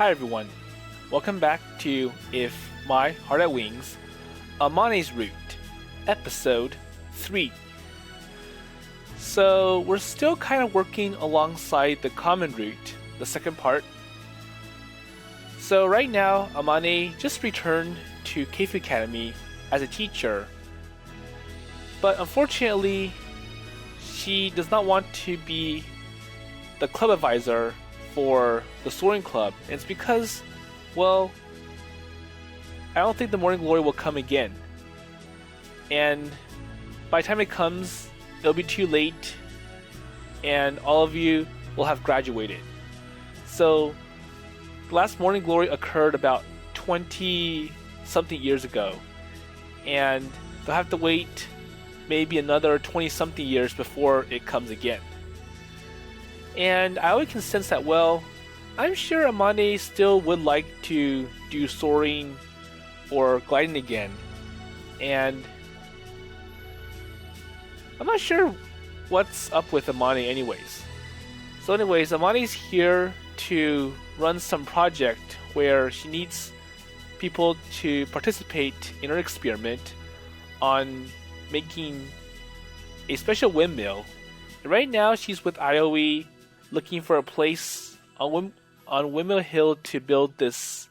Hi everyone, welcome back to If My Heart at Wings, Amane's Route, Episode 3. So we're still kind of working alongside the common route, the second part. So right now, Amane just returned to Keifu Academy as a teacher, but unfortunately, she does not want to be the club advisor for the Soaring Club. And it's because, well, I don't think the Morning Glory will come again. And by the time it comes, it'll be too late, and all of you will have graduated. So, the last Morning Glory occurred about 20-something years ago, and they'll have to wait maybe another 20-something years before it comes again. And I always can sense that, well, I'm sure Amane still would like to do soaring or gliding again. And I'm not sure what's up with Amane anyways. So anyways, Amane's here to run some project where she needs people to participate in her experiment on making a special windmill. And right now she's with IOE looking for a place on Windmill Hill to build this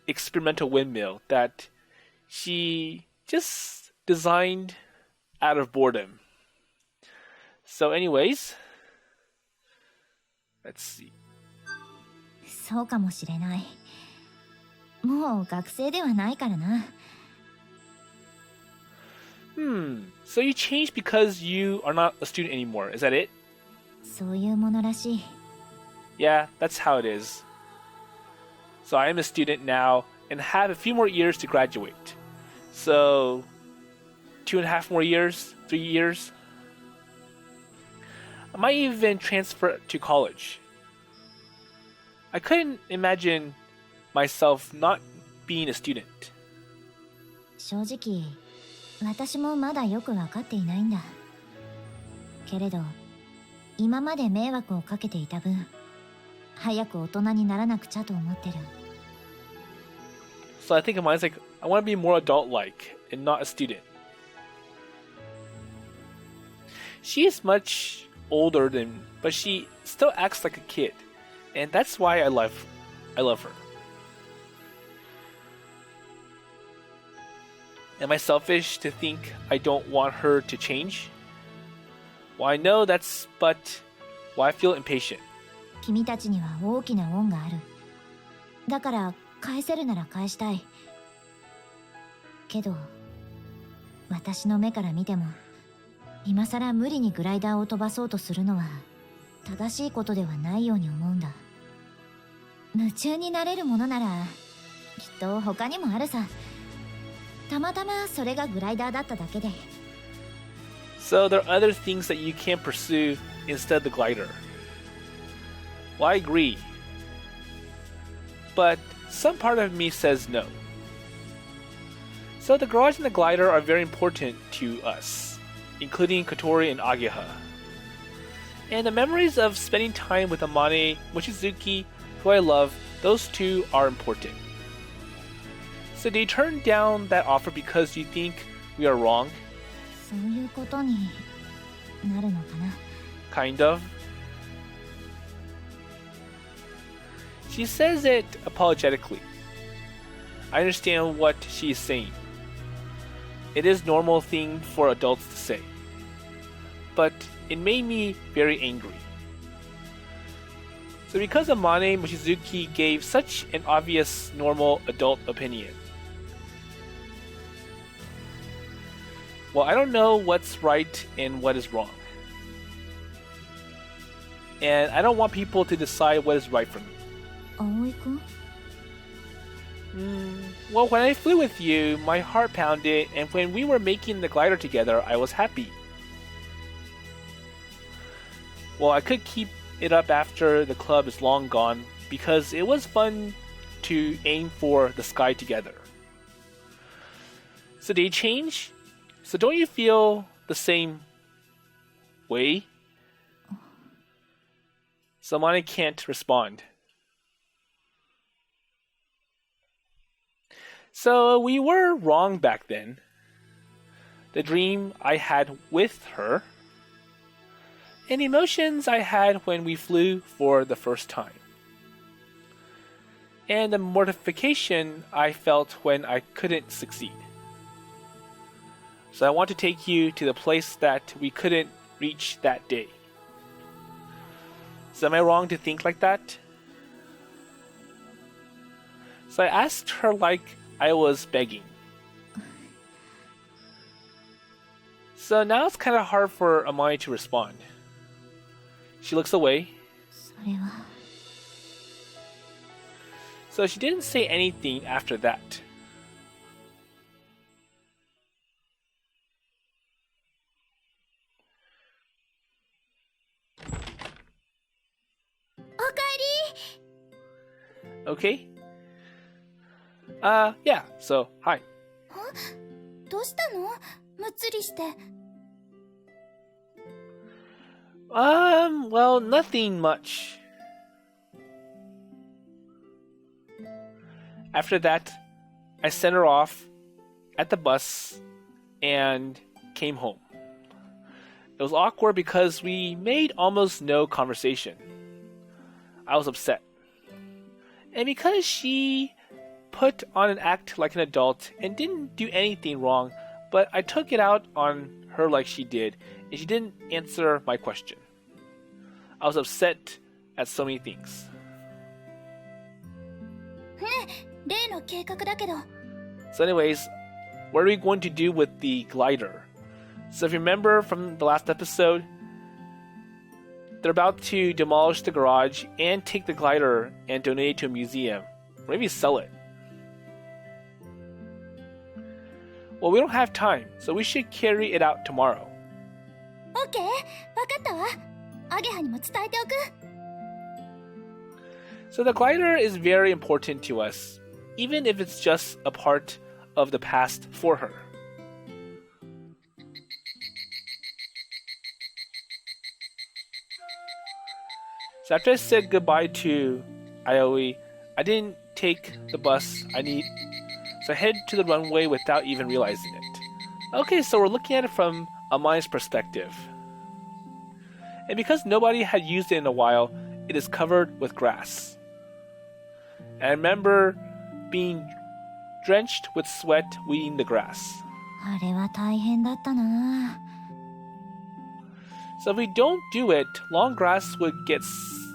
experimental windmill that she just designed out of boredom. So anyways, let's see. そうかもしれない。もう学生ではないからな。So you changed because you are not a student anymore, is that it? そういうものらしい。Yeah, that's how it is. So I am a student now and have a few more years to graduate. So 2.5 more years, 3 years. I might even transfer to college. I couldn't imagine myself not being a student. 正直、私もまだよくわかっていないんだ。けれど、今まで迷惑をかけていた分、早く大人にならなくちゃと思ってる。So I think mine's like, I want to be more adult-like and not a student. She is much older than, but she still acts like a kid, and that's why I love her. Am I selfish to think I don't want her to change? Well, I know that's, but why I feel impatient. 君たちには大きな恩がある。だから返せるなら返したい。けど、私の目から見ても、今さら無理にグライダーを飛ばそうとするのは正しいことではないように思うんだ。夢中になれるものなら、きっと他にもあるさ。たまたまそれがグライダーだっただけで。So there are other things that you can pursue instead of the glider. Well, I agree. But some part of me says no. So the garage and the glider are very important to us, including Kotori and Ageha. And the memories of spending time with Amane, Mochizuki, who I love, those two are important. So do you turn down that offer because you think we are wrong? そういうことになるのかな。Kind of. She says it apologetically. I understand what she is saying. It is a normal thing for adults to say. But it made me very angry. So because Amane Mochizuki gave such an obvious normal adult opinion, well, I don't know what's right and what is wrong. And I don't want people to decide what is right for me. 葵君? Well, when I flew with you, my heart pounded, and when we were making the glider together, I was happy. Well, I could keep it up after the club is long gone, because it was fun to aim for the sky together. So did it change? So don't you feel the same way? So Amane can't respond. So we were wrong back then. The dream I had with her, and emotions I had when we flew for the first time, and the mortification I felt when I couldn't succeed. So I want to take you to the place that we couldn't reach that day. So am I wrong to think like that? So I asked her like I was begging. So now it's kind of hard for Amane to respond. She looks away. それは So she didn't say anything after that. Akari! Okay? Yeah, so, hi. どうしたの？むっつりして。Well, nothing much. After that, I sent her off at the bus and came home. It was awkward because we made almost no conversation. I was upset. And because she put on an act like an adult and didn't do anything wrong, but I took it out on her like she did, and she didn't answer my question. I was upset at so many things. 例の計画だけど。 So anyways, what are we going to do with the glider? So if you remember from the last episode, they're about to demolish the garage and take the glider and donate it to a museum. Or maybe sell it. Well, we don't have time, so we should carry it out tomorrow. オッケー、わかったわ。アゲハにも伝えておく。 So the glider is very important to us, even if it's just a part of the past for her. So after I said goodbye to Aoi, I didn't take the bus so I head to the runway without even realizing it. Okay, so we're looking at it from Amane's perspective. And because nobody had used it in a while, it is covered with grass. And I remember being drenched with sweat weeding the grass. あれは大変だったな。 So if we don't do it, long grass would get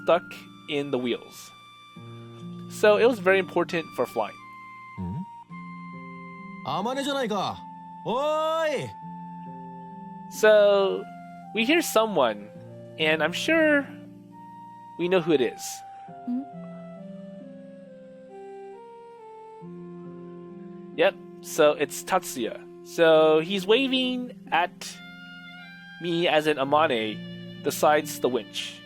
stuck in the wheels. So it was very important for flying. あまねじゃないか。おーい。 So we hear someone, and I'm sure we know who it is. Yep, so it's Tatsuya. So he's waving at me as an Amane besides the winch.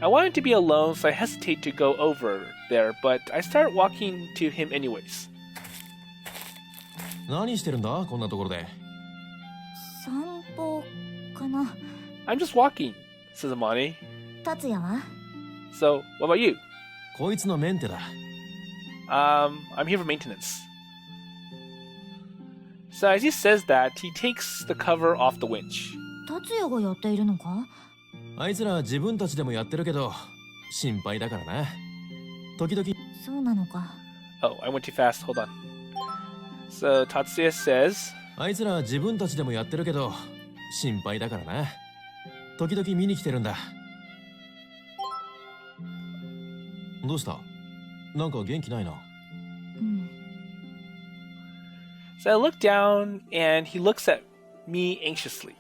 I wanted to be alone, so I hesitate to go over there, but I start walking to him anyways. 何してるんだこんなところで。散歩かな。 I'm just walking, says Amane. 達也は？ So, what about you? こいつのメンテだ。I'm here for maintenance. So as he says that, he takes the cover off the winch. 達也がやっているのか？あいつら自分たちでもやってるけど、心配だからな。時々。そうなのか。 Oh, I went too fast. Hold on. So Tatsuya says, あいつら自分たちでもやってるけど、心配だからな。時々見に来てるんだ。どうした？なんか元気ないな。うん。 So I look down and he looks at me anxiously.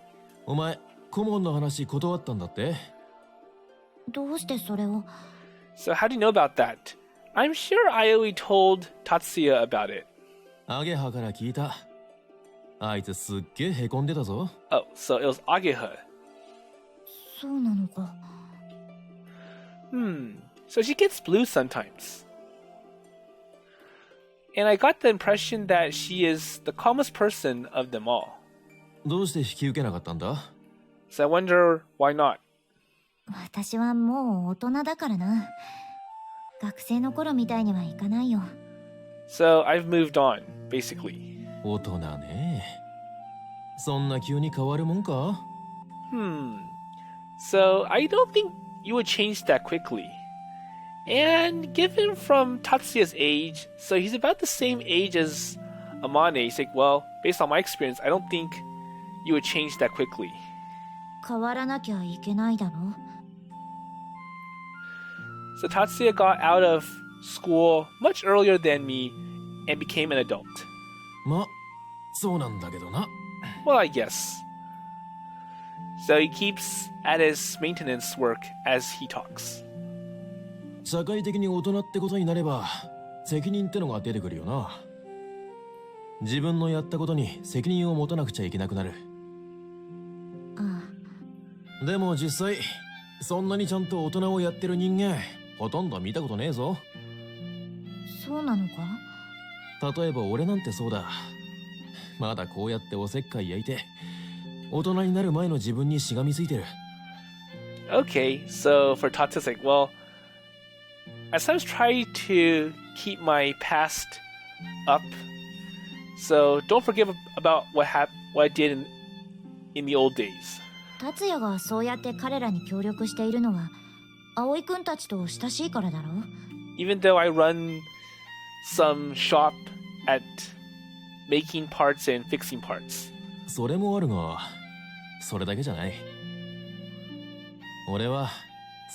お前、顧問の話断ったんだって？どうしてそれを？ So how do you know about that? I'm sure Aoi told Tatsuya about it. アゲハから聞いた。あいつすっげえへこんでたぞ。Oh, so it was Ageha. そうなのか。 So she gets blue sometimes. And I got the impression that she is the calmest person of them all. どうして引き受けなかったんだ？ So I wonder why not. 私はもう大人だからな。学生の頃みたいにはいかないよ。So I've moved on, basically. 大人ね。そんな急に変わるもんか？ So I don't think you would change that quickly. And given from Tatsuya's age, so he's about the same age as Amane, he's like, well, based on my experience, I don't think you would change that quickly. 変わらなきゃいけないだろ。So Tatsuya got out of school much earlier than me and became an adult. ま、そうなんだけどな。Well, I guess. So he keeps at his maintenance work as he talks. 社会的に大人ってことになれば、責任ってのが出てくるよな。自分のやったことに責任を持たなくちゃいけなくなる。ああ。でも実際、そんなにちゃんと大人をやってる人間、ほとんど見たことねえぞ。そうなのか？例えば俺なんてそうだ。まだこうやっておせっかい焼いて、大人になる前の自分にしがみついてる。Okay, so for Tatsuya, it's like, well, I sometimes try to keep my past up. So don't forget about what I did in the old days. 達也がそうやって彼らに協力しているのは、葵くんたちと親しいからだろ？ Even though I run some shop at making parts and fixing parts. それもあるが、それだけじゃない。俺は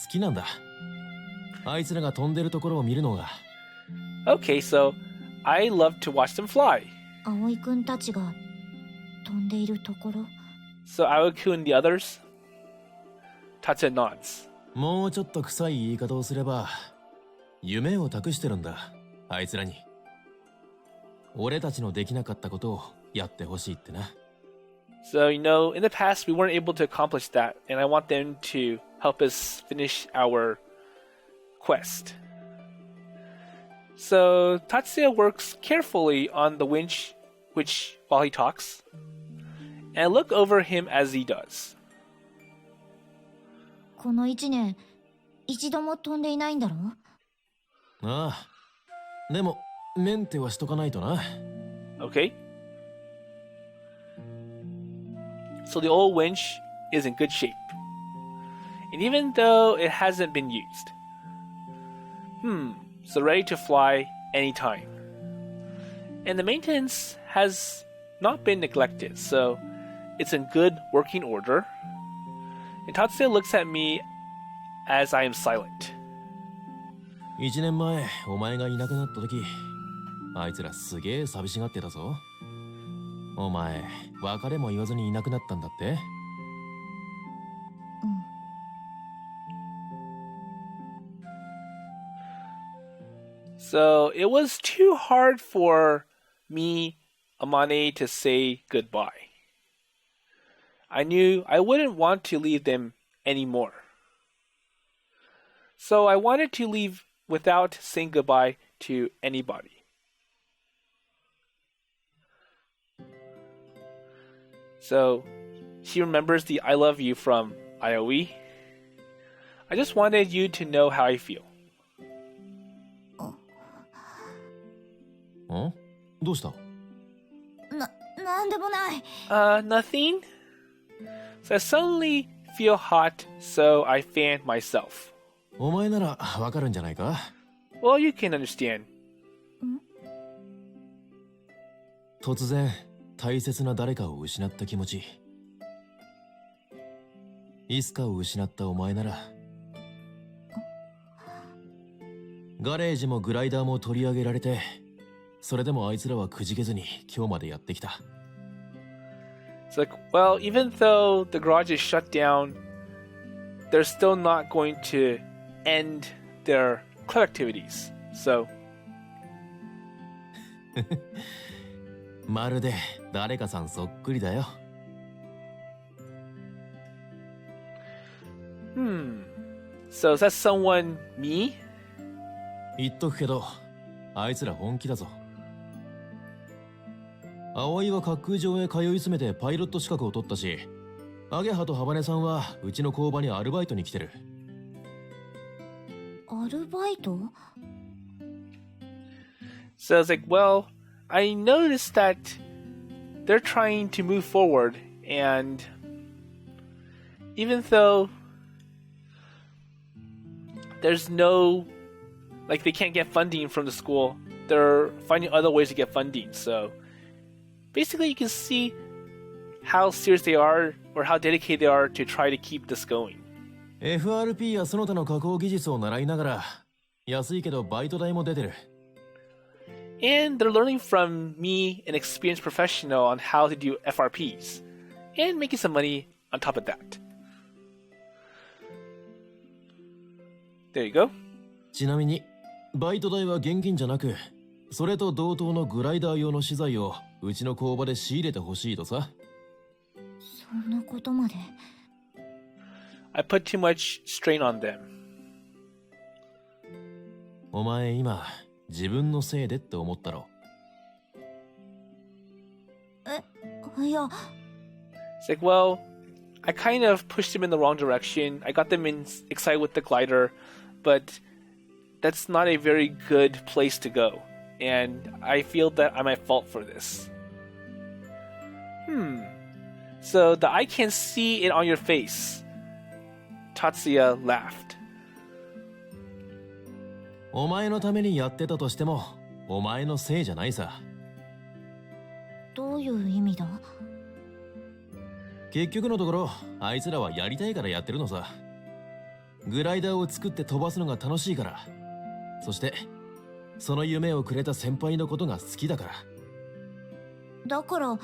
好きなんだ。あいつらが飛んでるところを見るのが。Okay, so I love to watch them fly. 葵くんたちが飛んでいるところ。So Aoku and the others? Tatsuya nods. もうちょっと臭い言い方をすれば、夢を託してるんだ、あいつらに。俺たちのできなかったことをやってほしいってな。So, you know, in the past we weren't able to accomplish that, and I want them to help us finish our quest. So, Tatsuya works carefully on the winch while he talks, and I look over him as he does. この1年、一度も飛んでいないんだろ？ああ。でも、メンテはしとかないとな。Okay? So the old winch is in good shape. And even though it hasn't been used. So ready to fly anytime. And the maintenance has not been neglected, so it's in good working order. And Tatsuya looks at me as I am silent. 1年前、お前がいなくなった時、あいつらすげえ寂しがってたぞ。お前、別れも言わずにいなくなったんだって？So it was too hard for me, Amane, to say goodbye. I knew I wouldn't want to leave them anymore. So I wanted to leave without saying goodbye to anybody. So she remembers the I love you from IOE. I just wanted you to know how I feel. ん？どうした？なんでもない。Nothing. So I suddenly feel hot, so I fanned myself. お前ならわかるんじゃないか？ Well, you can understand. 突然、大切な誰かを失った気持ち。イスカを失ったお前なら、ガレージもグライダーも取り上げられて、それでもあいつらはくじけずに今日までやってきた。It's like, well, even though the garage is shut down, they're still not going to end their club activities. So. まるで誰かさんそっくりだよ。So is that someone me? 言っとくけど、あいつら本気だぞ。葵は滑空場へ通い詰めてパイロット資格を取ったし、アゲハとハバネさんはうちの工場にアルバイトに来てる。アルバイト？ So it's like, well, I noticed that they're trying to move forward, and even though there's no, like, they can't get funding from the school, they're finding other ways to get funding. So basically you can see how serious they are or how dedicated they are to try to keep this going. FRP やその他の加工技術を習いながら、安いけどバイト代も出てる。And they're learning from me, an experienced professional, on how to do FRPs, and making some money on top of that. There you go. ちなみに、バイト代は現金じゃなく、それと同等のグライダー用の資材をうちの工場で仕入れてほしいとさ。そんなことまで。I put too much strain on them. お前今、自分のせいでって思ったろ。いや。It's like, well, I kind of pushed them in the wrong direction. I got them excited with the glider, but that's not a very good place to go. And I feel that I'm at fault for this. So I can see it on your face. Tatsuya laughed. お前のためにやってたとしても、お前のせいじゃないさ。どういう意味だ？結局のところ、あいつらはやりたいからやってるのさ。グライダーを作って飛ばすのが楽しいから。そして、その夢をくれた先輩のことが好きだから。だから、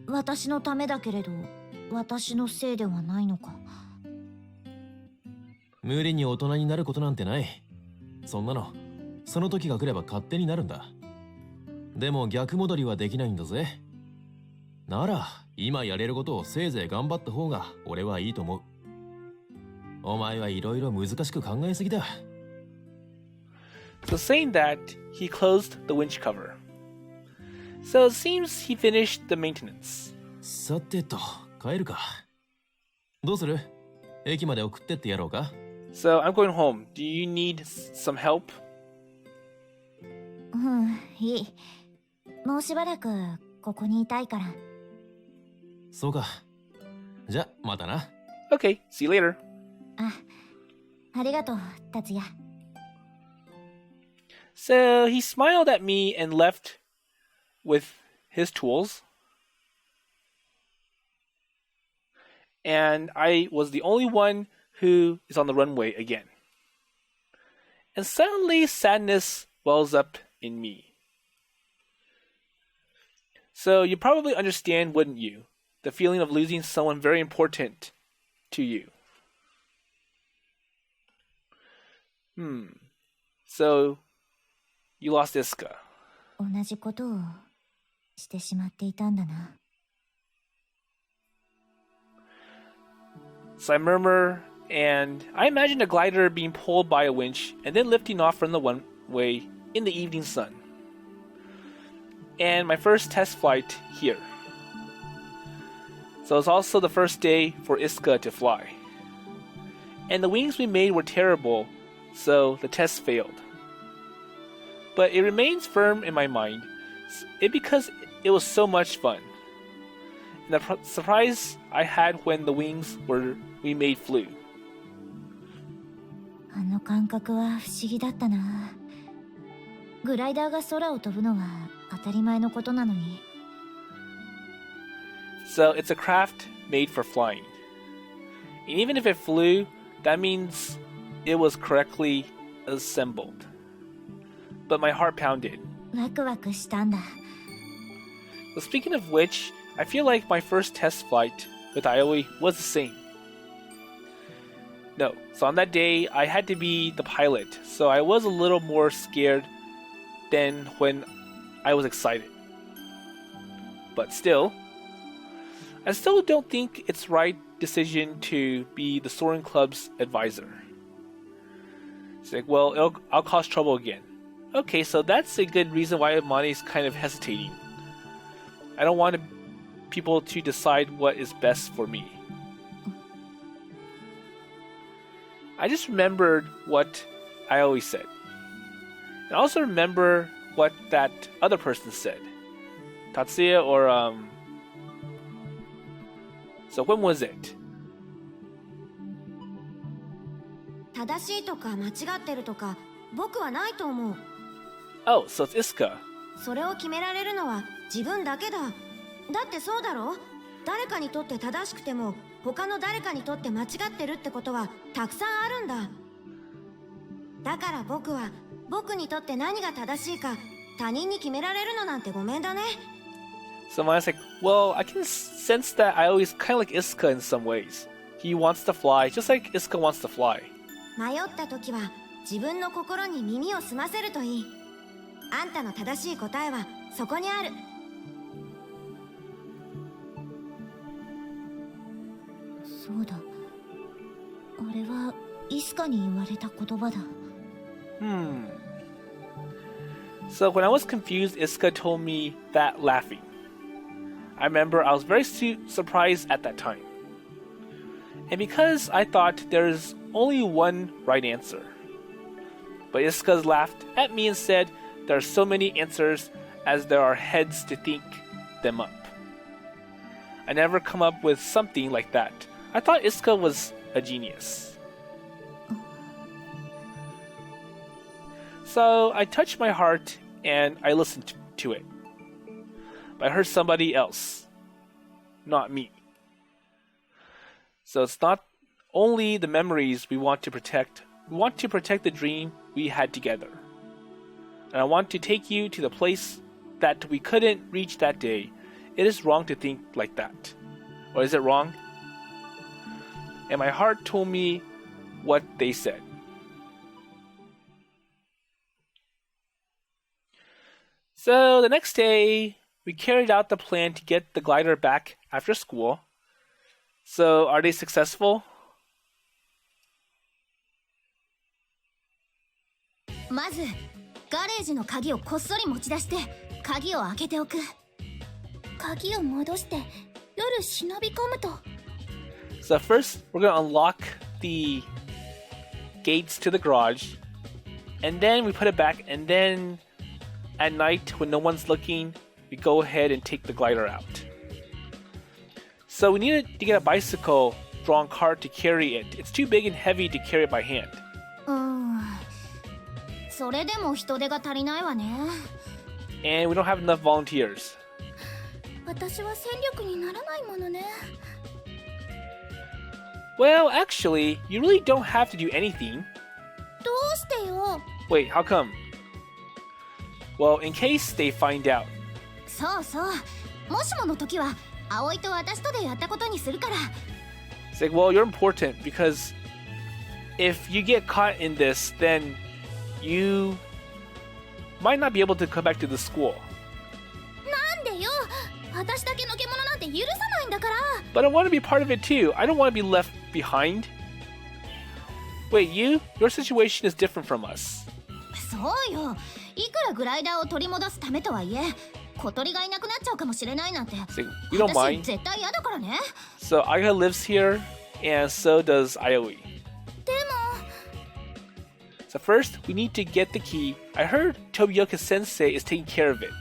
私のためだけれど、私のせいではないのか。無理に大人になることなんてない。そんなの、その時が来れば勝手になるんだ。でも逆戻りはできないんだぜ。なら、今やれることをせいぜい頑張った方が俺はいいと思う。お前はいろいろ難しく考えすぎだ。So saying that, he closed the winch cover. So it seems he finished the maintenance. さてと、帰るか。どうする？駅まで送ってってやろうか？ So I'm going home. Do you need some help? いい。もうしばらくここにいたいから。そうか。じゃ、またな。Okay, see you later. ありがとう、達也。So he smiled at me and left with his tools. And I was the only one who is on the runway again. And suddenly sadness wells up in me. So you probably understand, wouldn't you? The feeling of losing someone very important to you. So you lost Isuka. 同じことをしてしまっていたんだな。So I murmur, and I imagine a glider being pulled by a winch and then lifting off from the runway in the evening sun. And my first test flight here. So it's also the first day for Isuka to fly. And the wings we made were terrible, so the test failed. But it remains firm in my mind, because it was so much fun. And the surprise I had when the wings we made flew. あの感覚は不思議だったな。グライダーが空を飛ぶのは当たり前のことなのに。So it's a craft made for flying. And even if it flew, that means it was correctly assembled. But my heart pounded. ワクワクしたんだ。So speaking of which, I feel like my first test flight with Ioi was the same. No, so on that day, I had to be the pilot, so I was a little more scared than when I was excited. But still, I still don't think it's right decision to be the Soaring Club's advisor. It's like, well, I'll cause trouble again. Okay, so that's a good reason why Amane's kind of hesitating. I don't want people to decide what is best for me. I just remembered what I always said. And I also remember what that other person said. Tatsuya or So when was it? 正しいとか間違ってるとか僕はないと思う。 Oh, so it's Isuka. それを決められるのは自分だけだ。だってそうだろ？誰かにとって正しくても他の誰かにとって間違ってるってことはたくさんあるんだ。だから僕は僕にとって何が正しいか他人に決められるのなんてごめんだね。 So Maya's like, well, I can sense that I always kind of like Isuka in some ways. He wants to fly, just like Isuka wants to fly. 迷った時は自分の心に耳を澄ませるといい。あんたの正しい答えはそこにある。そうだ。あれはイスカに言われた言葉だ。So when I was confused, Isuka told me that laughing. I remember I was very surprised at that time. And because I thought there's only one right answer. But Isuka laughed at me and said there are so many answers as there are heads to think them up. I never come up with something like that. I thought Isuka was a genius. So I touched my heart and I listened to it. But I heard somebody else, not me. So it's not only the memories we want to protect the dream we had together. And I want to take you to the place that we couldn't reach that day. It is wrong to think like that. Or is it wrong? And my heart told me what they said. So the next day, we carried out the plan to get the glider back after school. So are they successful? まずガレージの鍵をこっそり持ち出して鍵を開けておく。鍵を戻して夜忍び込むと。So first, we're going to unlock the gates to the garage. And then we put it back. And then at night, when no one's looking, we go ahead and take the glider out. So we needed to get a bicycle drawn cart to carry it. It's too big and heavy to carry it by hand. それでも人手が足りないわね。 And we don't have enough volunteers. 私は戦力にならないものね。 Well, actually, you really don't have to do anything. どうしてよ。 Wait, how come? Well, in case they find out. そうそう。もしもの時は葵と私とでやったことにするから。 It's like, well, you're important because if you get caught in this, then you might not be able to come back to the school. なんでよ。私だけの獣なんて許さないんだから。 But I want to be part of it too. I don't want to be left behind. Wait, your situation is different from us. そうよ。いくらグライダーを取り戻すためとはいえ、小鳥がいなくなっちゃうかもしれないなんて。 So you don't 私 mind? 絶対嫌だからね。 So Ageha lives here, and so does Aoi. でも。 So first, we need to get the key. I heard Tobioka Sensei is taking care of it.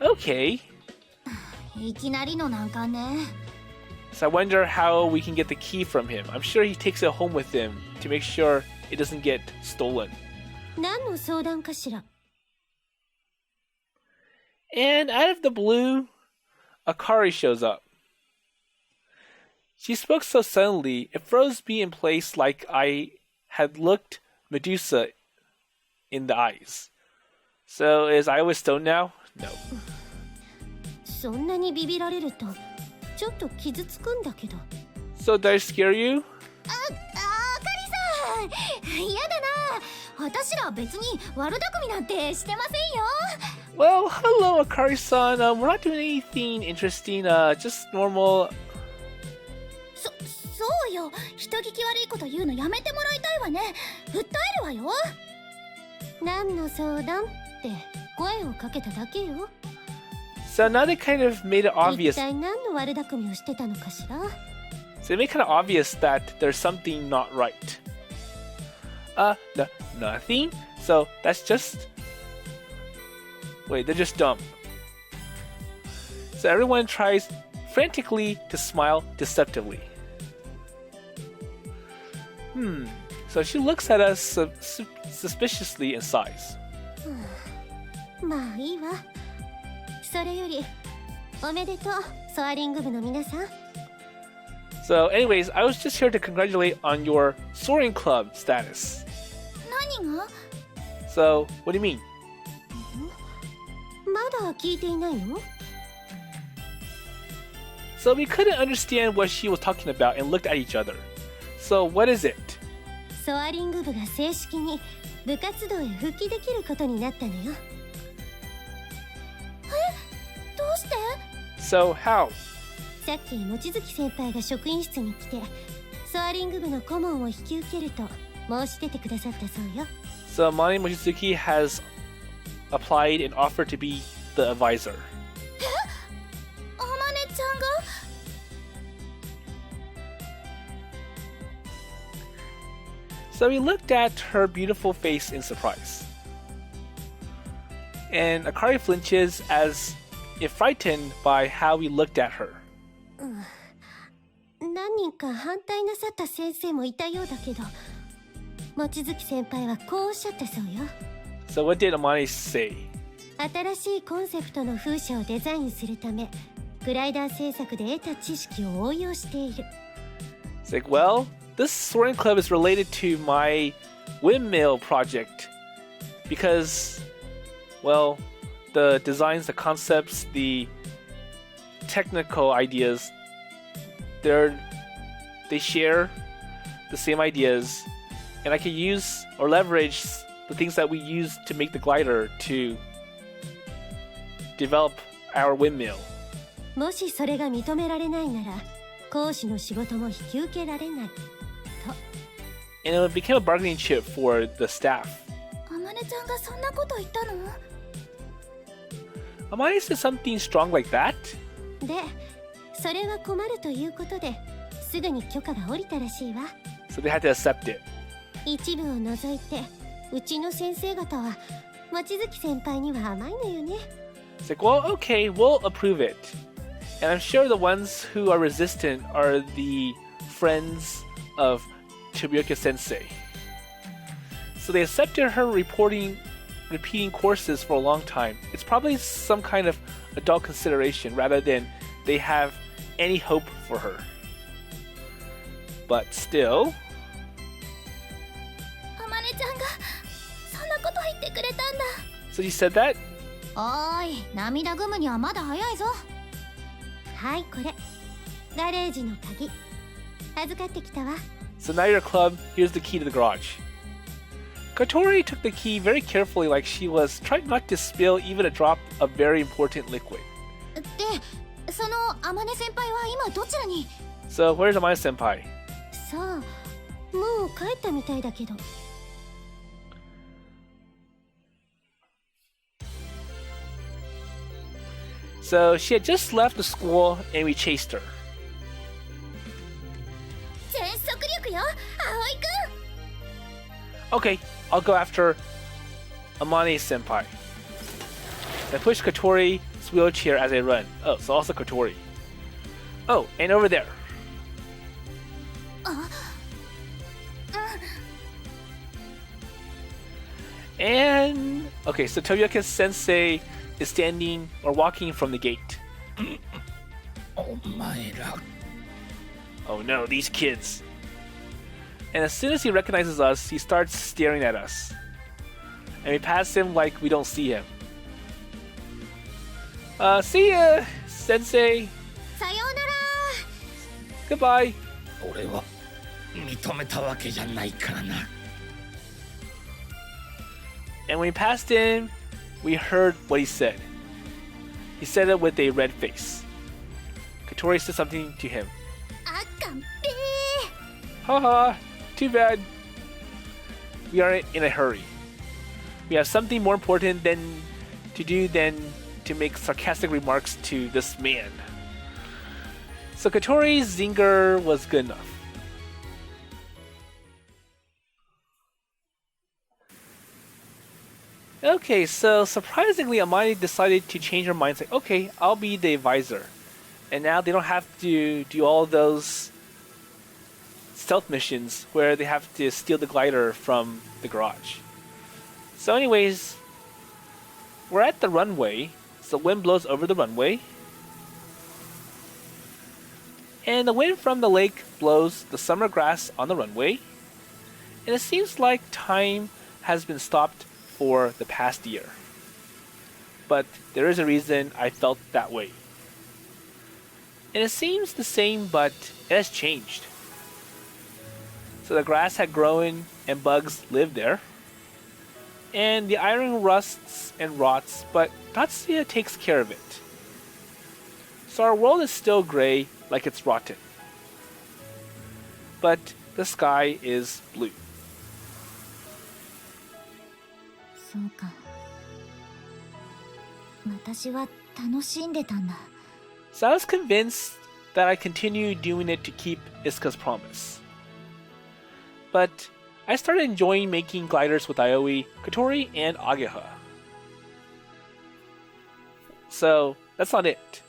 Okay. いきなりの難関ね。 So I wonder how we can get the key from him. I'm sure he takes it home with him to make sure it doesn't get stolen. 何の相談かしら。 And out of the blue, Akari shows up. She spoke so suddenly, it froze me in place like I had looked Medusa in the eyes. So is Iowa stoned now? No. そんなにビビられるとちょっと傷つくんだけど。 So did I scare you? あかりさん、嫌だな。私ら別に悪巧みなんてしてませんよ。 Well, hello, Akari-san. We're not doing anything interesting. Just normal. そうよ。人聞き悪いこと言うのやめてもらいたいわね。訴えるわよ。何の相談って声をかけただけよ。 So now they kind of made it 一 obvious. 体何の悪巧みをしてたのかしら。 So they made kind of obvious that there's something not right. Nothing? So that's just... Wait, they're just dumb. So everyone tries frantically to smile deceptively. So she looks at us suspiciously and sighs. まあいいわ。それよりおめでとう、ソアリング部の皆さん。 So anyways, I was just here to congratulate on your Soaring Club status. 何が？ So, what do you mean? まだ聞いていないの？ So we couldn't understand what she was talking about and looked at each other. So what is it? ソアリング部が正式に部活動へ復帰できることになったのよ。どうして？ So how? さっき望月先輩が職員室に来て、ソアリング部の顧問を引き受けると申し出てくださったそうよ。 So Amane Mochizuki has applied and offered to be the advisor. あまねちゃんが？ So we looked at her beautiful face in surprise. And Akari flinches as if frightened by how we looked at her. 何人か反対なさった先生もいたようだけど、望月先輩はこうおっしゃったそうよ。 So what did Amane say? 新しいコンセプトの風車をデザインするため、グライダー製作で得た知識を応用している。 It's like, well, this Soaring Club is related to my windmill project because, well, the designs, the concepts, the technical ideas, they share the same ideas, and I can use or leverage the things that we use to make the glider to develop our windmill. もしそれが認められないなら、講師の仕事も引き受けられない。 And it became a bargaining chip for the staff. あまねちゃんがそんなこと言ったの？ Amane said something strong like that? で、それは困るということで、すぐに許可が下りたらしいわ。 So they had to accept it. 一部を除いて、うちの先生方は望月先輩には甘いのよね。 It's like, well, okay, we'll approve it. And I'm sure the ones who are resistant are the friends of Tobioka sensei. So they accepted her repeating courses for a long time. It's probably some kind of adult consideration rather than they have any hope for her. But still... あまねちゃんがそんなこと言ってくれたんだ。 So you said that? おーい、涙ぐむにはまだ早いぞ。はい、これ。ガレージの鍵。預かってきたわ。 So now you're a club, here's the key to the garage. Kotori took the key very carefully like she was trying not to spill even a drop of very important liquid. で、そのあまね先輩は今どちらに？ So where's Amane senpai? さあ、もう帰ったみたいだけど。 So she had just left the school and we chased her. 全速力よ、葵くん。 Okay, I'll go after Amane senpai. I push Kotori's wheelchair as I run. Oh, so also Kotori. Oh, and over there. And okay, so Tobioka sensei is standing or walking from the gate. Oh no, these kids. And as soon as he recognizes us, he starts staring at us. And we pass him like we don't see him. See ya, sensei. さようなら。 Goodbye. 俺は認めたわけじゃないからな。 And when we passed him, we heard what he said. He said it with a red face. Kotori said something to him. あかんぺ Haha, too bad. We aren't in a hurry. We have something more important to do than to make sarcastic remarks to this man. So Kotori's zinger was good enough. Okay, so surprisingly, Amane decided to change her mind. Say, okay, I'll be the advisor. And now they don't have to do all those stealth missions where they have to steal the glider from the garage. So anyways, we're at the runway. So the wind blows over the runway. And the wind from the lake blows the summer grass on the runway. And it seems like time has been stopped for the past year. But there is a reason I felt that way. And it seems the same, but it has changed. So the grass had grown and bugs lived there. And the iron rusts and rots, but Tatsuya takes care of it. So our world is still gray, like it's rotten. But the sky is blue. そうか。私は楽しんでたんだ。So I was convinced that I continued doing it to keep Isuka's promise. But I started enjoying making gliders with Aoi, Kotori, and Ageha. So that's not it.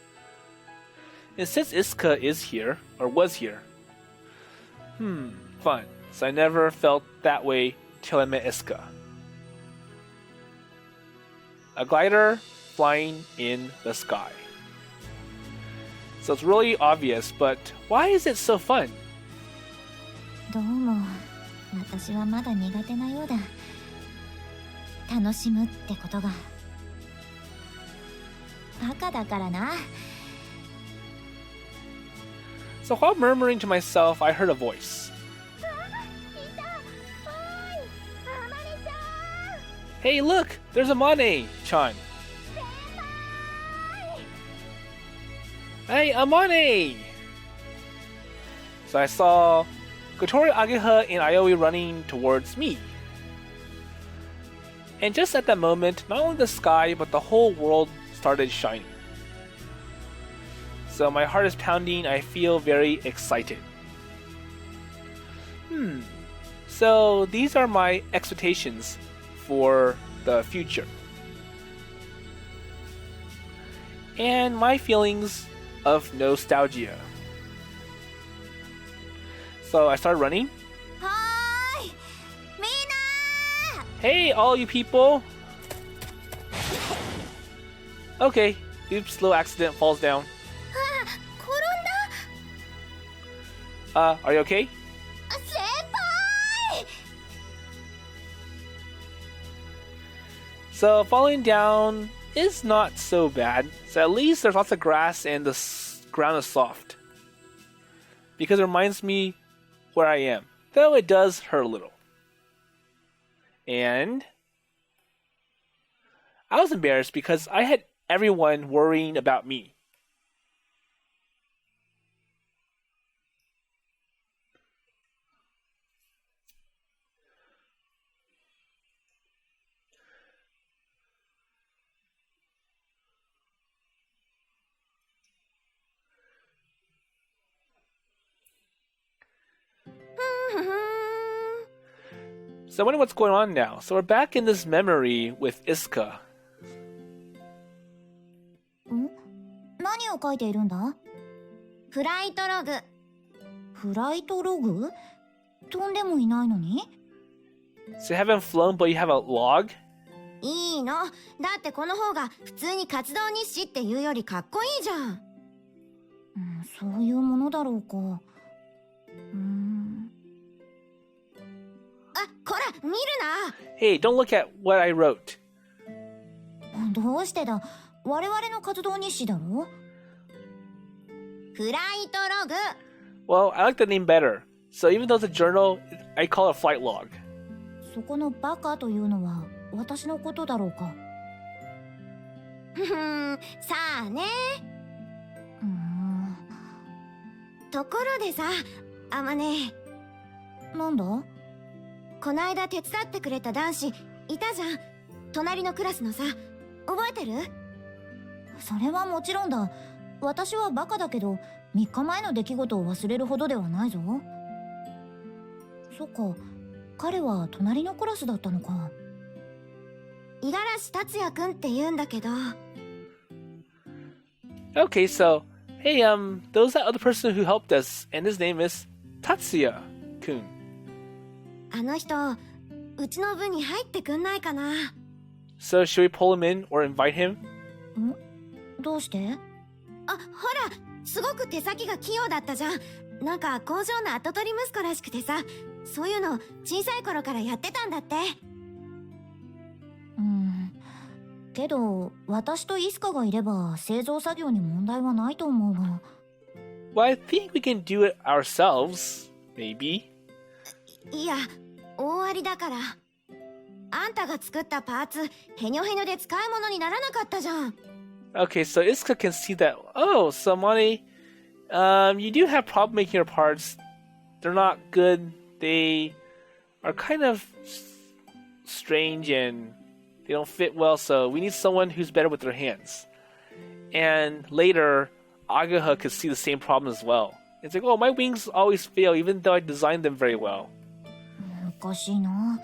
And since Isuka is here, or was here, fun. So I never felt that way till I met Isuka. A glider flying in the sky. So it's really obvious, but why is it so fun? どうも私はまだ苦手なようだ。楽しむってことが。バカだからな。So while murmuring to myself, I heard a voice. Hey, look! There's Amane-chan! Hey, Amane! So I saw Kotori, Ageha, and Aoi running towards me. And just at that moment, not only the sky, but the whole world started shining. So my heart is pounding, I feel very excited. So these are my expectations for the future. And my feelings of nostalgia. So I started running. Hi! Mina! Hey, all you people! Okay, oops, little accident, falls down. 転んだ Are you okay? 先輩 So falling down is not so bad. So at least there's lots of grass and the ground is soft. Because it reminds me where I am. Though it does hurt a little. And I was embarrassed because I had everyone worrying about me. So I wonder what's going on now. So we're back in this memory with Isuka. 何を書いているんだ？フライトログ。フライトログ？飛んでもいないのに？ So you haven't flown, but you have a log? いいの。だってこの方が普通に活動日誌っていうよりかっこいいじゃん。そういうものだろうか。あ、こら、見るな。Hey, don't look at what I wrote. どうしてだ？我々の活動日誌だろ？フライトログ。 Well, I like the name better. So even though it's a journal, I call it a flight log. そこのバカというのは私のことだろうか。さあね。ところでさ、あまね。なんだ？こないだ手伝ってくれた男子いたじゃん。隣のクラスのさ、覚えてる？それはもちろんだ。私はバカだけど3日前の出来事を忘れるほどではないぞ。そっか、彼は隣のクラスだったのか。五十嵐達也くんって言うんだけど。 Okay, so, hey, there was that other person who helped us, and his name is Tatsuya-kun. あの人、うちの部に入ってくんないかな。 So, should we pull him in or invite him? どうして？あ、ほら、すごく手先が器用だったじゃん。なんか工場の跡取り息子らしくてさ、そういうの小さい頃からやってたんだって。けど私とイスカがいれば製造作業に問題はないと思うが。 Well, I think we can do it ourselves, maybe. いや、大ありだから。あんたが作ったパーツ、へにょへにょで使い物にならなかったじゃん。Okay, so Isuka can see that. Oh, so Amane, you do have problem making your parts. They're not good. They are kind of strange and they don't fit well, so we need someone who's better with their hands. And later, Ageha could see the same problem as well. It's like, oh, my wings always fail even though I designed them very well. おかしいな。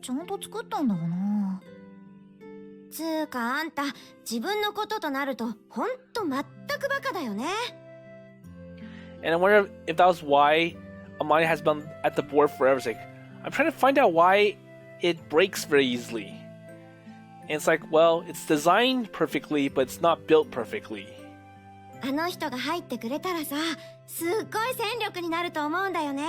ちゃんと作ったんだがな。つーかあんた、自分のこととなるとほんと全くバカだよね。 And I wonder if that was why Amane has been at the board forever. It's like, I'm trying to find out why it breaks very easily. And it's like, well, it's designed perfectly, but it's not built perfectly. あの人が入ってくれたらさ、すっごい戦力になると思うんだよね。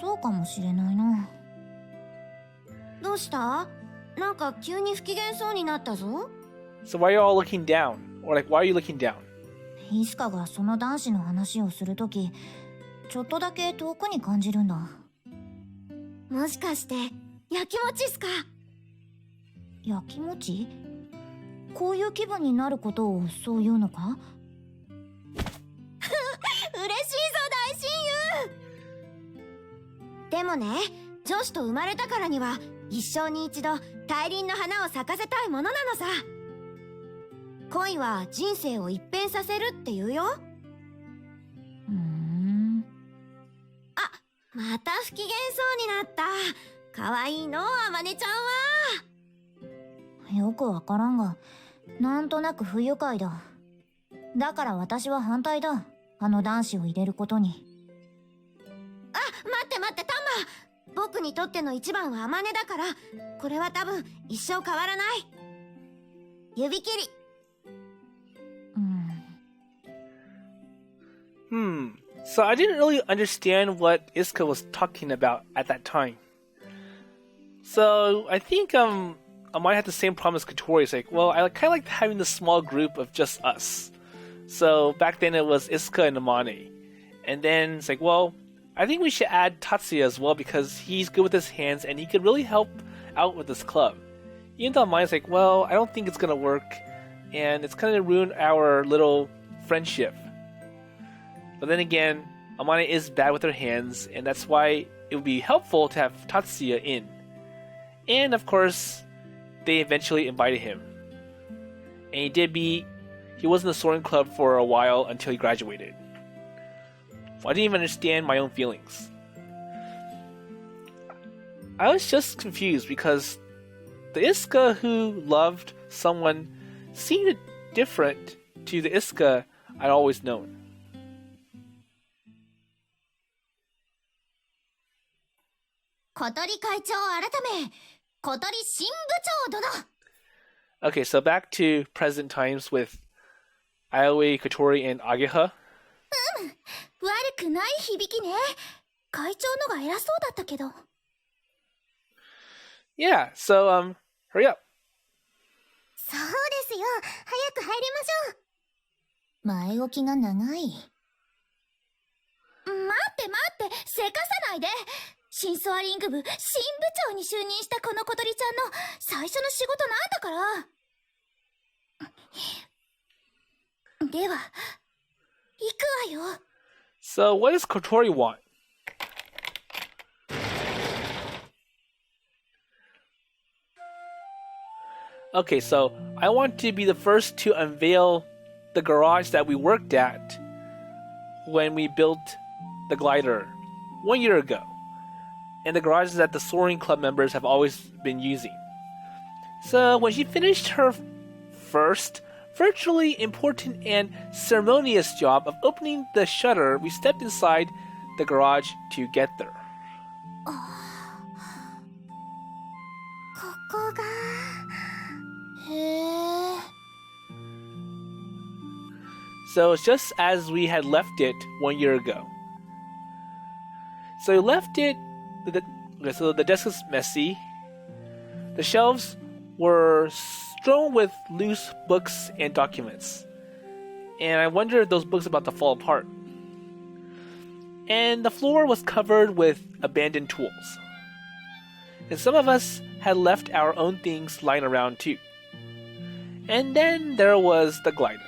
そうかもしれないな。どうした？なんか急に不機嫌そうになったぞ。 So why are you all looking down? Or like, why are you looking down? イスカがその男子の話をするとき、ちょっとだけ遠くに感じるんだ。もしかしてやきもちっすか？やきもち？こういう気分になることをそう言うのか？嬉しいぞ大親友。でもね、女子と生まれたからには一生に一度大輪の花を咲かせたいものなのさ。恋は人生を一変させるって言うよ。あ、また不機嫌そうになった。かわいいのあまねちゃんは。よくわからんが、なんとなく不愉快だ。だから私は反対だ。あの男子を入れることに。あ、待って待ってタンマ。僕にとっての一番はあまねだから、これは多分一生変わらない。指切り。So I didn't really understand what Isuka was talking about at that time. So I think I might have the same problem as Kotori. It's like, well, I kind of like having this small group of just us. So back then it was Isuka and Amane. And then it's like, well, I think we should add Tatsuya as well because he's good with his hands and he could really help out with this club. Even though Amane's like, well, I don't think it's gonna work and it's gonna ruin our little friendship. But then again, Amane is bad with her hands, and that's why it would be helpful to have Tatsuya in. And of course, they eventually invited him. And he was in the Soaring Club for a while until he graduated. So I didn't even understand my own feelings. I was just confused because the Isuka who loved someone seemed different to the Isuka I'd always known. 小鳥会長改め、小鳥新部長殿。 Okay, so back to present times with Ioe, Kotori, and Ageha. 悪くない響きね。会長のが偉そうだったけど。Yeah, so hurry up. そうですよ。早く入りましょう。前置きが長い。待って待って、せかさないで。新ソアリング部新部長に就任したこの小鳥ちゃんの最初の仕事なんだから。では、行くわよ。So what does Kotori want? Okay, so I want to be the first to unveil the garage that we worked at when we built the glider 1 year ago. and the garages that the Soaring Club members have always been using. So when she finished her first, virtually important and ceremonious job of opening the shutter, we stepped inside the garage together. ここがへえ So it's just as we had left it 1 year ago. So we left it. So the desk is messy. The shelves were strewn with loose books and documents. And I wonder if those books are about to fall apart. And the floor was covered with abandoned tools. And some of us had left our own things lying around too. And then there was the glider.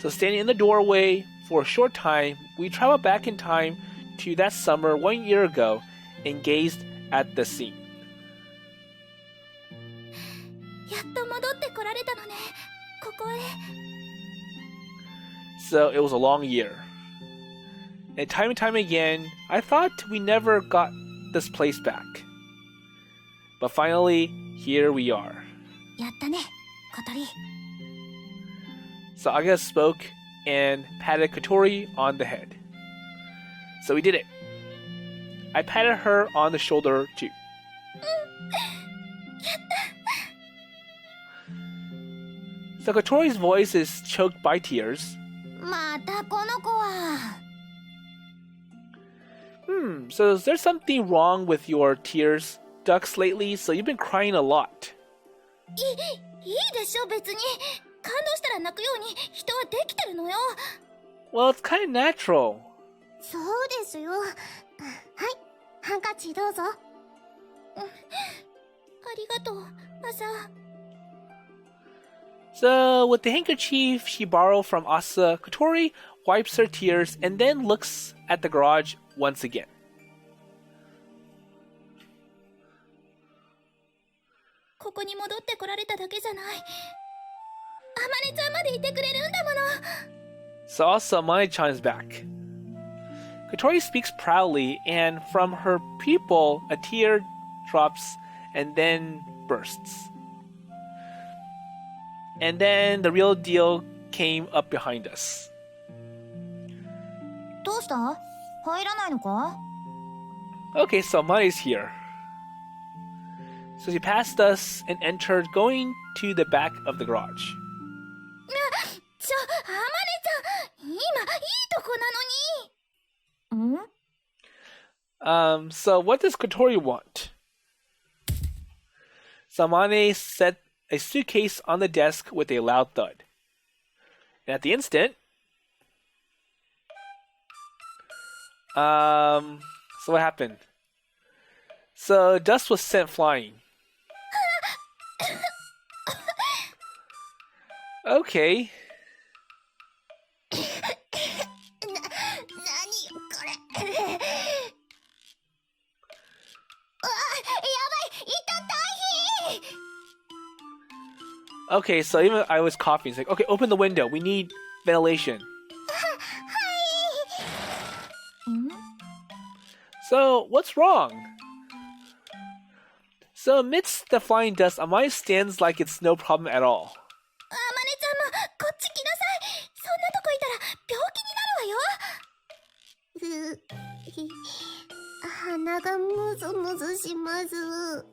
So standing in the doorway for a short time, we traveled back in time to that summer 1 year ago and gazed at the scene. やっと戻ってこられたのねここへ So it was a long year. And time again, I thought we never got this place back. But finally, here we are. やったね小鳥 So Ageha spoke and patted Kotori on the head. So we did it. I patted her on the shoulder too. So Kotori's voice is choked by tears. またこの子は So is there something wrong with your tears ducts lately? So you've been crying a lot. いいでしょ別に感動したら泣くように人はできてるのよ Well, it's kind of natural. そうですよはいハンカチどうぞありがとう朝 So with the handkerchief she borrowed from Asa, Kotori wipes her tears and then looks at the garage once again. ここに戻ってこられただけじゃないあまねちゃんまでいてくれるんだもの So also Amane chimes back. Kotori speaks proudly, and from her pupil a tear drops and then bursts. And then the real deal came up behind us. どうした入らないのか Okay, so Amane's here. So she passed us and entered, going to the back of the garage. ちょあまねちゃん今いいとこなのに So what does Kotori want? So Amane set a suitcase on the desk with a loud thud. And at the instant, so what happened? So dust was sent flying. Okay. 何よこれあやばいいた大変 Okay, so even I was coughing. It's like, okay, open the window. We need ventilation. So, what's wrong? So, amidst the flying dust, Amai stands like it's no problem at all. あまねちゃんもこっち来なさいそんなとこいたら病気になるわよ鼻がムズムズします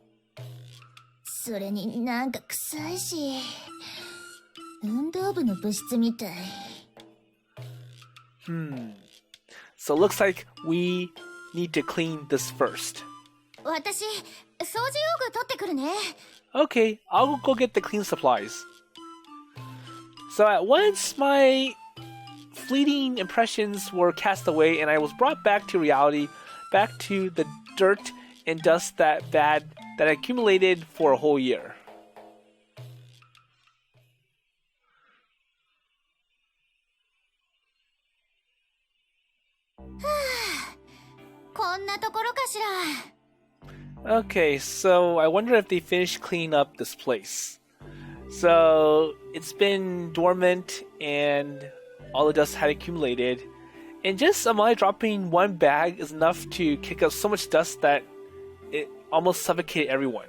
それになんか臭いし運動部の部室みたい So, it looks like we need to clean this first. 私掃除用具取ってくるね Okay, I'll go get the clean supplies. So at once, my fleeting impressions were cast away, and I was brought back to reality, back to the dirt and dust that accumulated for a whole year. こんなところかしら Okay, so I wonder if they finished cleaning up this place. So it's been dormant and all the dust had accumulated, And just Amane dropping one bag is enough to kick up so much dust that it almost suffocated everyone.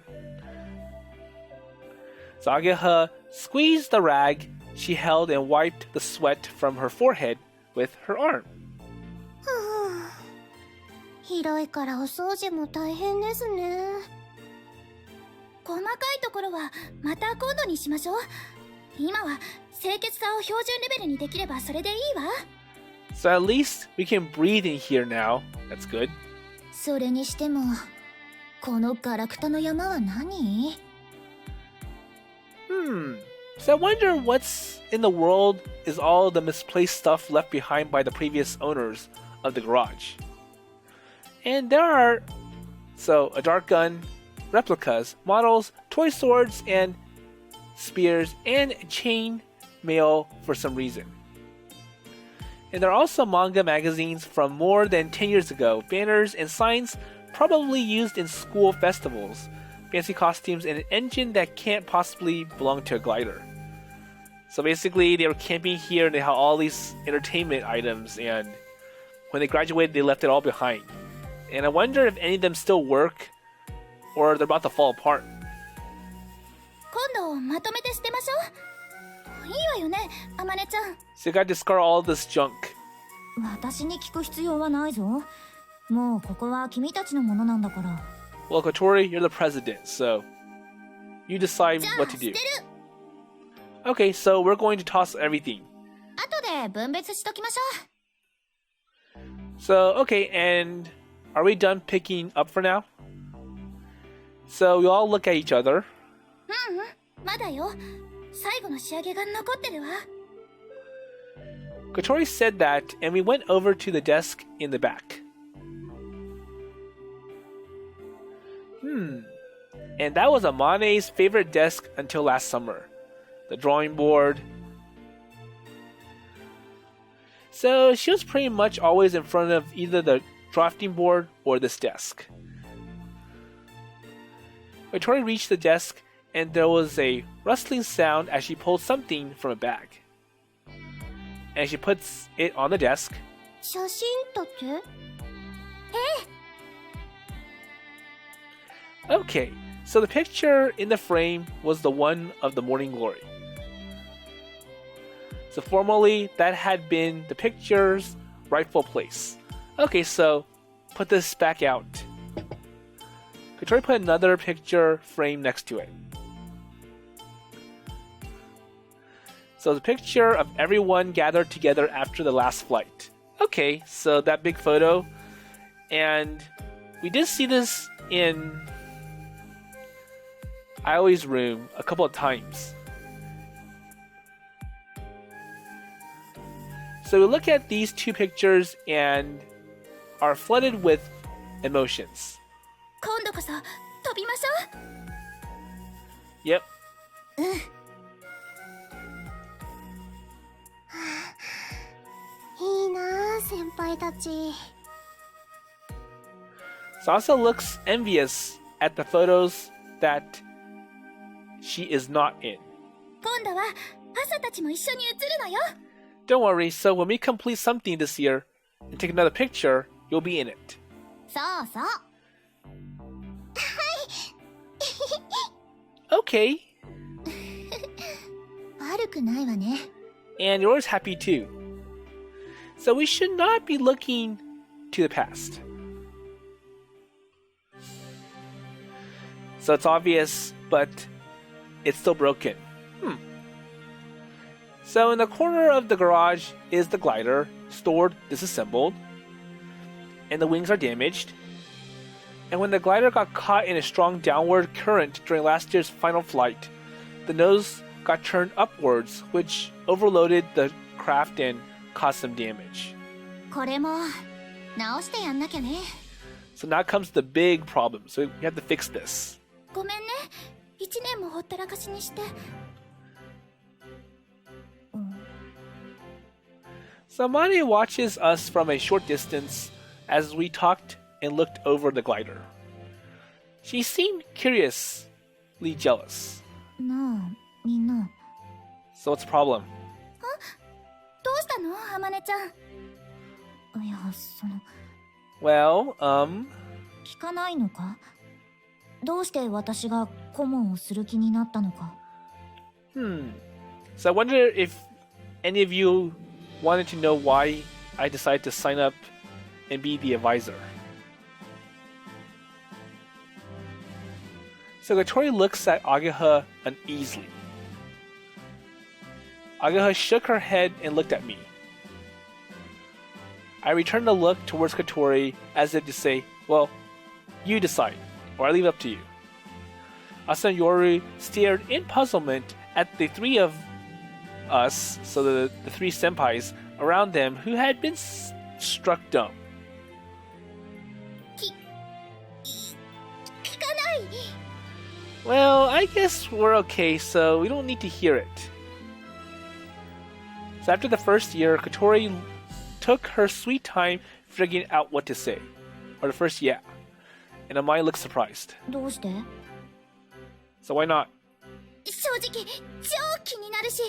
So Ageha squeezed the rag she held and wiped the sweat from her forehead with her arm. 広いからお掃除も大変ですね。細かいところはまた今度にしましょう。今は清潔さを標準レベルにできればそれでいいわ。So at least we can breathe in here now. That's good. それにしても、このガラクタの山は何？ So I wonder what's in the world is all the misplaced stuff left behind by the previous owners of the garage. And there are, a dart gun, replicas, models, toy swords, and spears, and chain mail for some reason. And there are also manga magazines from more than 10 years ago, banners and signs probably used in school festivals, fancy costumes, and an engine that can't possibly belong to a glider. So basically, they were camping here and they had all these entertainment items, and when they graduated, they left it all behind. And I wonder if any of them still work, or they're about to fall apart. 今度まとめて捨てましょう。いいわよね、あまねちゃん。So you gotta discard all this junk. 私に聞く必要はないぞ。もうここは君たちのものなんだから。Well, Kotori, you're the president, so you decide what to do. Okay, so we're going to toss everything. 後で分別しときましょう。So, okay, and are we done picking up for now? So we all look at each other. まだよ。最後の仕上げが残ってるわ。Kotori said that, and we went over to the desk in the back. And that was Amane's favorite desk until last summer. The drawing board. So she was pretty much always in front of either the drafting board or this desk. Kotori reached the desk, and there was a rustling sound as she pulled something from a bag. And she puts it on the desk. 写真撮って？ Okay, so the picture in the frame was the one of the Morning Glory. So formally, that had been the picture's rightful place. Okay, so put this back out. Kotori put another picture frame next to it. So the picture of everyone gathered together after the last flight. Okay, so that big photo. And we did see this in Aoi's room a couple of times. So we look at these two pictures and are flooded with emotions. 今度こそ飛びましょう。 Yep. いいなあ、先輩たち。Sasa looks envious at the photos that she is not in. 今度は朝たちも一緒に写るのよ。 Don't worry, so when we complete something this year and take another picture, you'll be in it. そうそう。Okay. 悪くないわね。 And yours happy too. So we should not be looking to the past. So it's obvious, but it's still broken. So in the corner of the garage is the glider, stored disassembled, and the wings are damaged. And when the glider got caught in a strong downward current during last year's final flight, the nose got turned upwards, which overloaded the craft and caused some damage. これも直してやんなきゃね。 So now comes the big problem. So we have to fix this. ごめんね。一年もほったらかしにして。 So Amane watches us from a short distance as we talked and looked over the glider. She seemed curiously jealous. なあ、みんな。 So what's the problem? どうしたの、あまねちゃん。Well, 聞かないのか？どうして私が顧問をする気になったのか。So I wonder if any of you wanted to know why I decided to sign up and be the advisor. So Kotori looks at Ageha uneasily. Ageha shook her head and looked at me. I returned the look towards Kotori as if to say, well, you decide, or I leave it up to you. Asa and Yoru stared in puzzlement at the three of us, so the three senpais around them who had been struck dumb. 聞かない。 Well, I guess we're okay, so we don't need to hear it. So after the first year, Kotori took her sweet time figuring out what to say. Or the first yeah. And Amai looked surprised. どうして？ So why not? 正直超気になるし、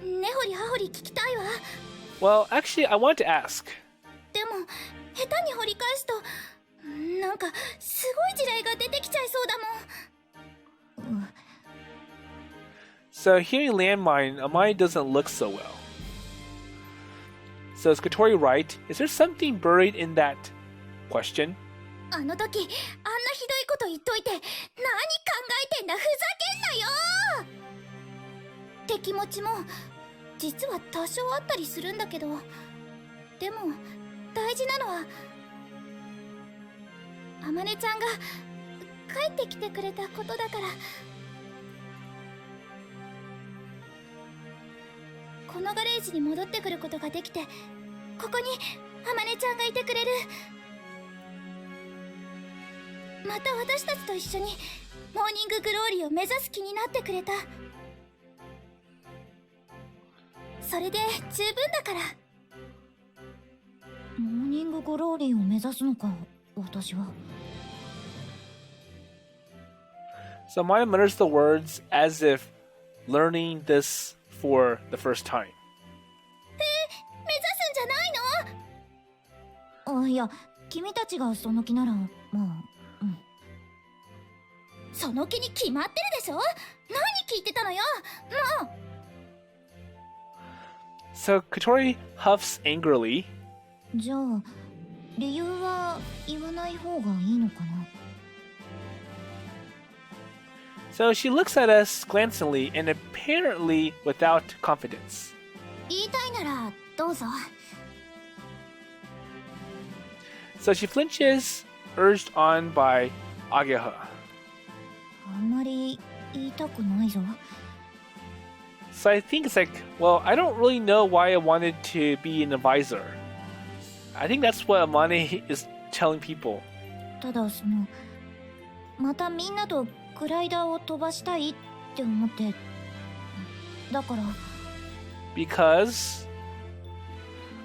根掘り葉掘り聞きたいわ。 Well, actually, I wanted to ask. でも下手に掘り返すとなんかすごい地雷が出てきちゃいそうだもん。 So hearing landmine, Amai doesn't look so well. So is Kotori right? Is there something buried in that question? あの時あんなひどいこと言っといて何考えてんだ、ふざけんなよって気持ちも実は多少あったりするんだけど、でも大事なのはあまねちゃんが帰ってきてくれたことだから。このガレージに戻ってくることができて、ここにあまねちゃんがいてくれる。また私たちと一緒にモーニンググローリーを目指す気になってくれた。それで十分だから。モーニンググローリーを目指すのか、私は。So Maya mutters the words as if learning this for the first time. 目指すんじゃないの？あ、いや、君たちがその気なら、まあ、うん。その気に決まってるでしょ？何聞いてたのよ、もう。So Kotori huffs angrily. じゃあ、理由は言わない方がいいのかな。So she looks at us glancingly and apparently without confidence. 言いたいならどうぞ。 So she flinches, urged on by Ageha. あんまり言いたくないぞ。 So I think it's like, well, I don't really know why I wanted to be an advisor. I think that's what Amane is telling people. ただまたみんなとグライダーを飛ばしたいって思って。だから。 Because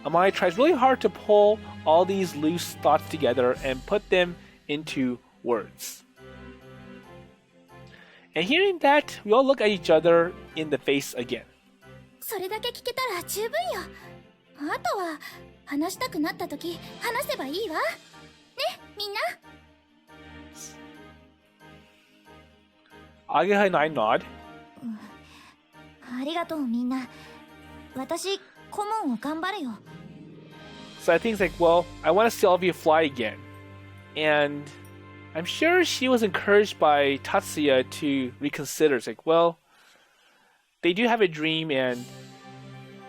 Amane tries really hard to pull all these loose thoughts together and put them into words. And hearing that, we all look at each other in the face again. それだけ聞けたら十分よ。あとは話したくなった時話せばいいわ。ね、みんな。 Ageha and I nod. ありがとうみんな。私、顧問を頑張るよ。 So I think it's like, well, I want to see all of you fly again. And I'm sure she was encouraged by Tatsuya to reconsider. It's like, well, they do have a dream and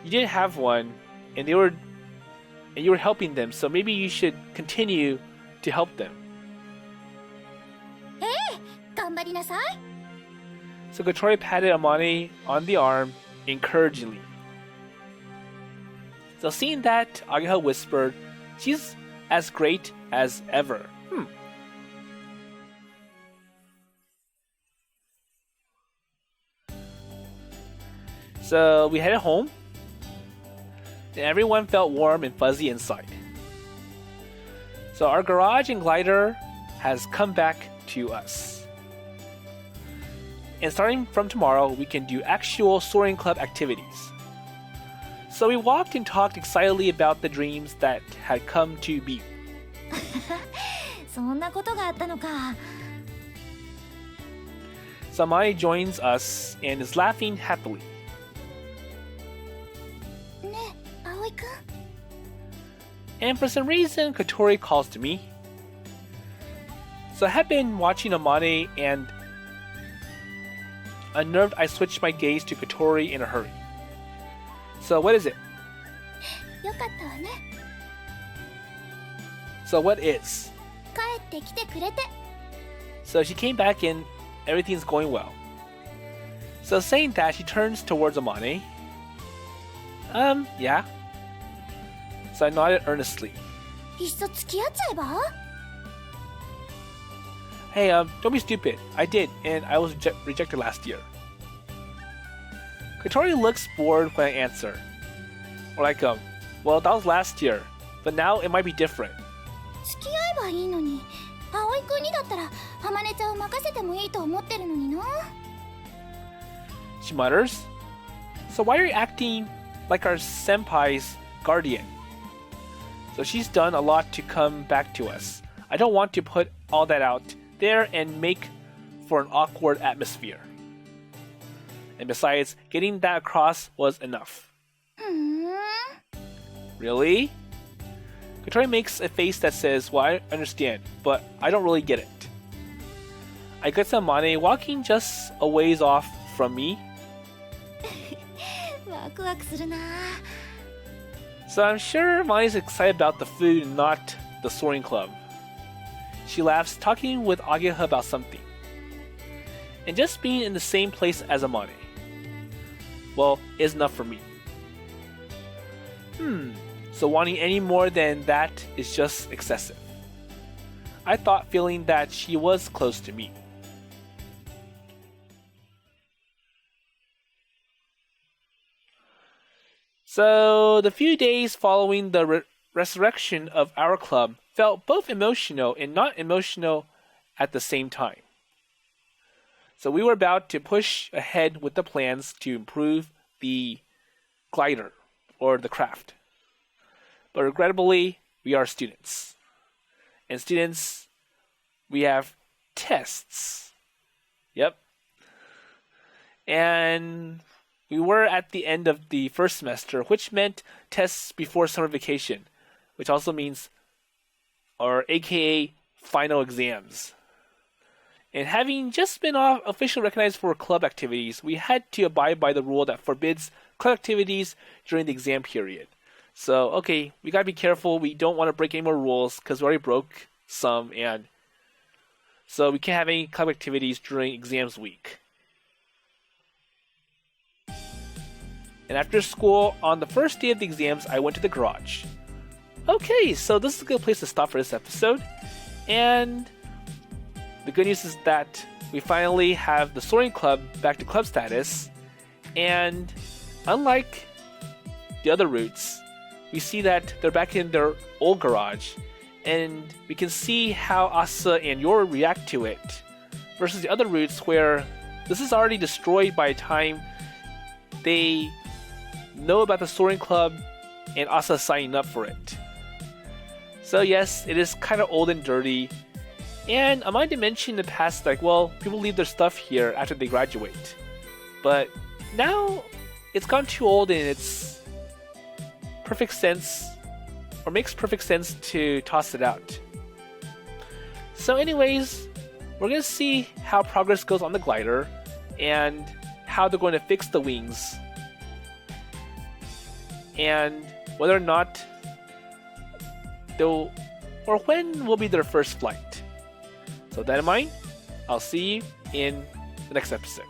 you didn't have one and you were helping them, so maybe you should continue to help them. 頑張りなさい。 So Kotori patted Amane on the arm encouragingly. So seeing that, Ageha whispered, she's as great as ever. So we headed home, and everyone felt warm and fuzzy inside. So our garage and glider has come back to us. And starting from tomorrow, we can do actual Soaring Club activities. So we walked and talked excitedly about the dreams that had come to be. そんなことがあったのか。So Amane joins us and is laughing happily. ねえ葵くん And for some reason, Kotori calls to me. So I had been watching Amane and unnerved, I switched my gaze to Kotori in a hurry. So what is it? よかったわね So what is? 帰ってきてくれて So she came back and everything's going well. So saying that, she turns towards Amane. Yeah. So I nodded earnestly. いっそ付き合っちゃえば Hey, don't be stupid. I did, and I was rejected last year. Kotori looks bored when I answer. Or like, well, that was last year, but now it might be different. 付き合えばいいのに葵くんにだったら天音ちゃんを任せてもいいと思ってるのにな She mutters. So why are you acting like our senpai's guardian? So she's done a lot to come back to us. I don't want to put all that out there and make for an awkward atmosphere. And besides, getting that across was enough. ふーん Really? Kotori makes a face that says, well, I understand, but I don't really get it. I get Amane walking just a ways off from me. ワクワクするな。 So I'm sure Amane's excited about the food and not the Soaring Club. She laughs, talking with Ageha about something. And just being in the same place as Amane, well, is enough for me. So wanting any more than that is just excessive. I thought feeling that she was close to me. So the few days following the resurrection of our club felt both emotional and not emotional at the same time. So we were about to push ahead with the plans to improve the glider or the craft. But regrettably, we are students. And students, we have tests. Yep. And we were at the end of the first semester, which meant tests before summer vacation, which also means, or aka, final exams. And having just been officially recognized for club activities, we had to abide by the rule that forbids club activities during the exam period. So, okay, we gotta be careful. We don't want to break any more rules because we already broke some, and so we can't have any club activities during exams week. And after school, on the first day of the exams, I went to the garage. Okay, so this is a good place to stop for this episode. And the good news is that we finally have the Soaring Club back to club status. And unlike the other routes, we see that they're back in their old garage. And we can see how Asa and Yoru react to it. Versus the other routes where this is already destroyed by the time they know about the Soaring Club and Asa signing up for it. So yes, it is kind of old and dirty. And I might have mentioned in the past, like, well, people leave their stuff here after they graduate. But now it's gone too old and it's perfect sense, or makes perfect sense to toss it out. So anyways, we're going to see how progress goes on the glider and how they're going to fix the wings. And whether or not they'll, or when will be their first flight. So with that in mind, I'll see you in the next episode.